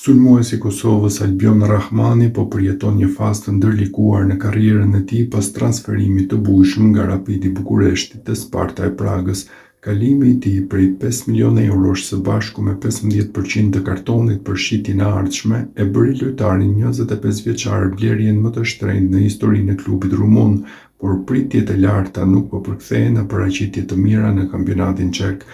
Sulmuesi i Kosovës Albion Rahmani po përjeton një fazë të ndërlikuar në karrierën e tij pas transferimit të bujshëm nga Rapidi Bukureshti te Sparta e Pragës. Kalimi i tij prej 5 milionë eurosh së bashku me 15% të kartonit për shitjen e ardhshme e bëri lojtarin 25 vjeçar blerjen më të shtrenjtë në historinë e klubit rumun, por pritjet e larta nuk po përkthehen në paraqitje të mira në kampionatin çek.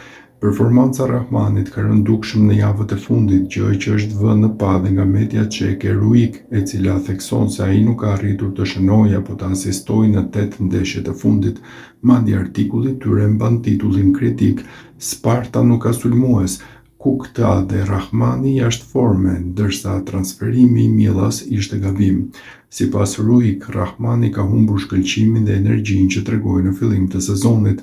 Performanca e Rahmanit ka rënë dukshëm në javët e fundit, gjë që është vënë në padë nga media çeke RUIK, e cila thekson se ai nuk ka arritur të shënojë apo të asistojë në 8 ndeshjet e fundit. Madje artikulli i tyre mban titullin kritik "Sparta nuk ka sulmues", ku Kta dhe Rahmani jashtë forme, ndërsa transferimi i Millas ishte gabim. Sipas RUIK, Rahmani ka humbur shkëlqimin dhe energjinë që tregoi në fillim të sezonit.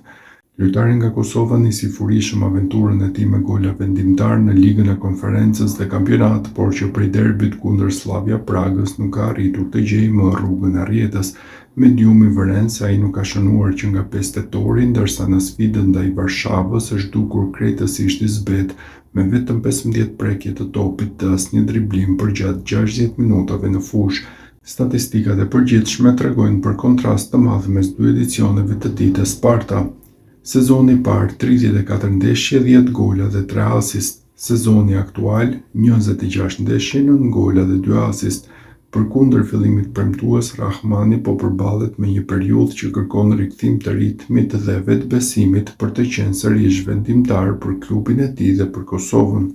Lojtari nga Kosova nisi furishëm aventurën e tij me gola vendimtar në Ligën e Konferencës dhe kampionat, por që prej derbit kundër Slavia Pragës nuk ka arritur të gjejë më rrugën e rrjetës. Mediumi vëren se ai nuk ka shënuar që nga 5 tetori, ndërsa në sfidën ndaj Varshavës është dukur krejtësisht i zbet, me vetëm 15 prekje të topit dhe asnjë driblim përgjatë 60 minutave në fushë. Statistikat e përgjithshme tregojnë për kontrast të madh mes dy edicioneve të tij te Sparta. Sezoni i parë 34 ndeshje, 10 gola dhe 3 asist. Sezoni aktual 26 ndeshje, 9 gola dhe 2 asist. Përkundër fillimit premtues, Rahmani po përballet me një periudhë që kërkon rikthim të ritmit dhe vetbesimit për të qenë sërish vendimtar për klubin e tij dhe për Kosovën.